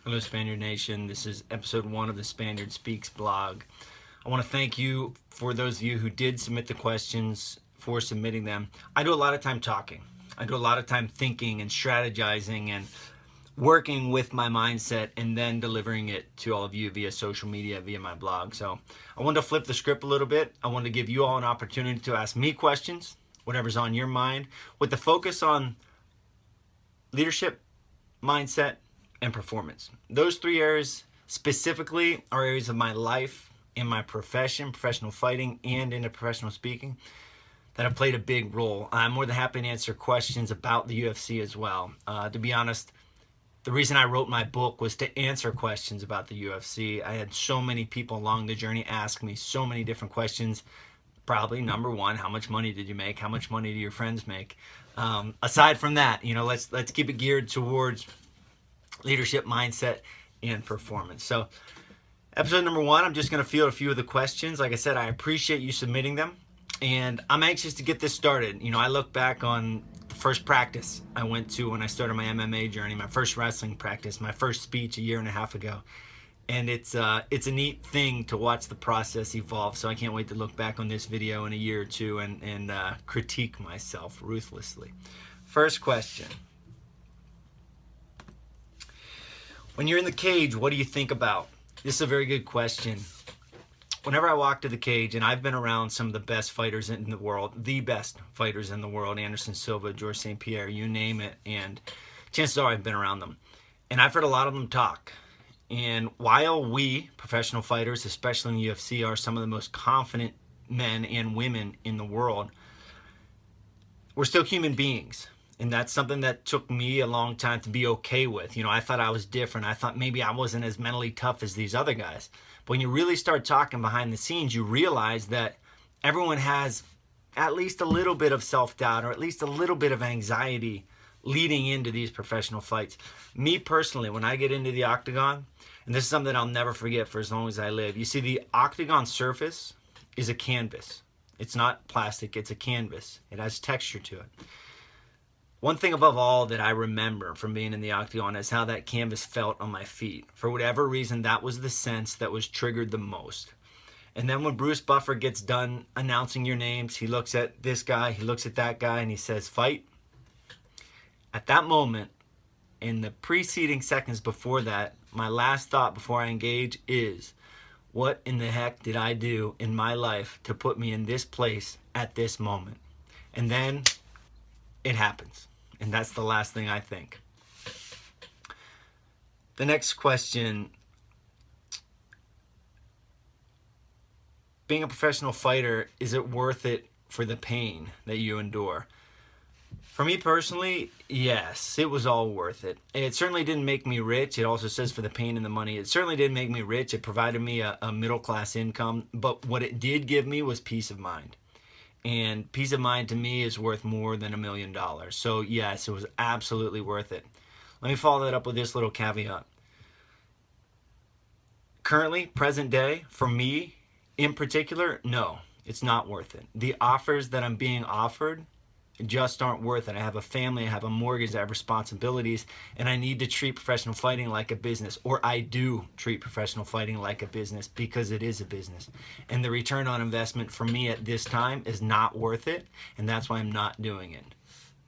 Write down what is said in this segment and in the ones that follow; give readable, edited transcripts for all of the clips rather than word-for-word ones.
Hello, Spaniard Nation. This is episode 1 of the Spaniard Speaks blog. I want to thank you for those of you who did submit the questions, for submitting them. I do a lot of time talking. I do a lot of time thinking and strategizing and working with my mindset and then delivering it to all of you via social media, via my blog. So I wanted to flip the script a little bit. I wanted to give you all an opportunity to ask me questions, whatever's on your mind, with the focus on leadership, mindset, and performance. Those 3 areas specifically are areas of my life, in my profession, professional fighting, and into professional speaking that have played a big role. I'm more than happy to answer questions about the UFC as well. To be honest, the reason I wrote my book was to answer questions about the UFC. I had so many people along the journey ask me so many different questions. Probably number one, how much money did you make? How much money do your friends make? Aside from that, let's keep it geared towards leadership, mindset, and performance. So episode number 1, I'm just going to field a few of the questions. Like I said, I appreciate you submitting them, and I'm anxious to get this started. I look back on the first practice I went to when I started my MMA journey, my first wrestling practice, my first speech a year and a half ago. And it's a neat thing to watch the process evolve. So I can't wait to look back on this video in a year or two and critique myself ruthlessly. First question. When you're in the cage, what do you think about? This is a very good question. Whenever I walk to the cage, and I've been around some of the best fighters in the world, the best fighters in the world, Anderson Silva, George St. Pierre, you name it, and chances are I've been around them. And I've heard a lot of them talk. And while we, professional fighters, especially in the UFC, are some of the most confident men and women in the world, we're still human beings. And that's something that took me a long time to be okay with. I thought I was different. I thought maybe I wasn't as mentally tough as these other guys. But when you really start talking behind the scenes, you realize that everyone has at least a little bit of self-doubt or at least a little bit of anxiety leading into these professional fights. Me personally, when I get into the octagon, and this is something I'll never forget for as long as I live, you see the octagon surface is a canvas. It's not plastic, it's a canvas. It has texture to it. One thing above all that I remember from being in the octagon is how that canvas felt on my feet. For whatever reason, that was the sense that was triggered the most. And then when Bruce Buffer gets done announcing your names, he looks at this guy, he looks at that guy, and he says, fight. At that moment, in the preceding seconds before that, my last thought before I engage is, what in the heck did I do in my life to put me in this place at this moment? And then it happens. And that's the last thing I think. The next question. Being a professional fighter, is it worth it for the pain that you endure? For me personally, yes, it was all worth it. It certainly didn't make me rich. It also says for the pain and the money. It certainly didn't make me rich. It provided me a middle-class income. But what it did give me was peace of mind. And peace of mind to me is worth more than $1 million. So yes, it was absolutely worth it. Let me follow that up with this little caveat. Currently, present day, for me in particular, no, it's not worth it. The offers that I'm being offered just aren't worth it. I have a family, I have a mortgage, I have responsibilities, and I need to treat professional fighting like a business, or I do treat professional fighting like a business because it is a business. And the return on investment for me at this time is not worth it, and that's why I'm not doing it.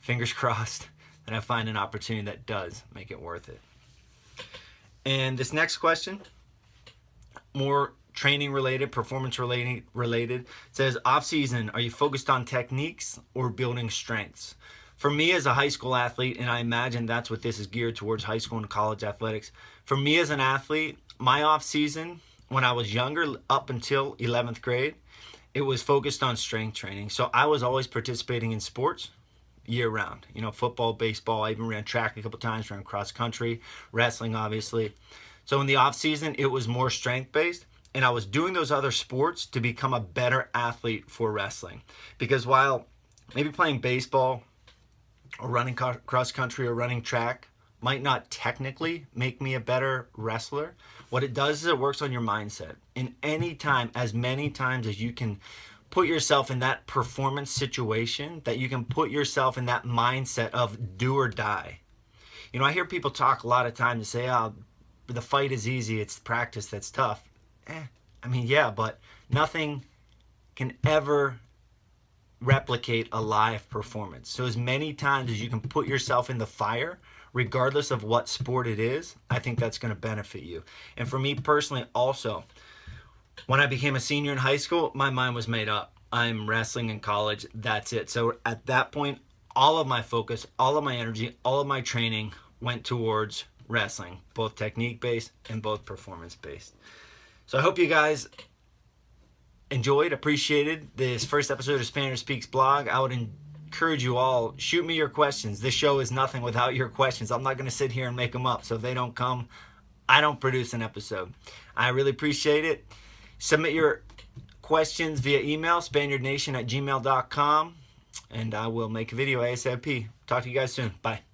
Fingers crossed that I find an opportunity that does make it worth it. And this next question, more training related, performance related, says, off season, are you focused on techniques or building strengths? For me as a high school athlete, and I imagine that's what this is geared towards, high school and college athletics. For me as an athlete, my off season, when I was younger, up until 11th grade, it was focused on strength training. So I was always participating in sports year round. Football, baseball, I even ran track a couple times, ran cross country, wrestling, obviously. So in the off season, it was more strength based. And I was doing those other sports to become a better athlete for wrestling. Because while maybe playing baseball or running cross country or running track might not technically make me a better wrestler, what it does is it works on your mindset. And anytime, as many times as you can put yourself in that performance situation, that you can put yourself in that mindset of do or die. I hear people talk a lot of times and say, oh, the fight is easy, it's practice that's tough. I mean, yeah, but nothing can ever replicate a live performance. So as many times as you can put yourself in the fire, regardless of what sport it is, I think that's going to benefit you. And for me personally also, when I became a senior in high school, my mind was made up. I'm wrestling in college, that's it. So at that point, all of my focus, all of my energy, all of my training went towards wrestling, both technique-based and both performance-based. So I hope you guys enjoyed, appreciated this first episode of Spaniard Speaks blog. I would encourage you all, shoot me your questions. This show is nothing without your questions. I'm not going to sit here and make them up. So if they don't come, I don't produce an episode. I really appreciate it. Submit your questions via email, spaniardnation@gmail.com, and I will make a video ASAP. Talk to you guys soon. Bye.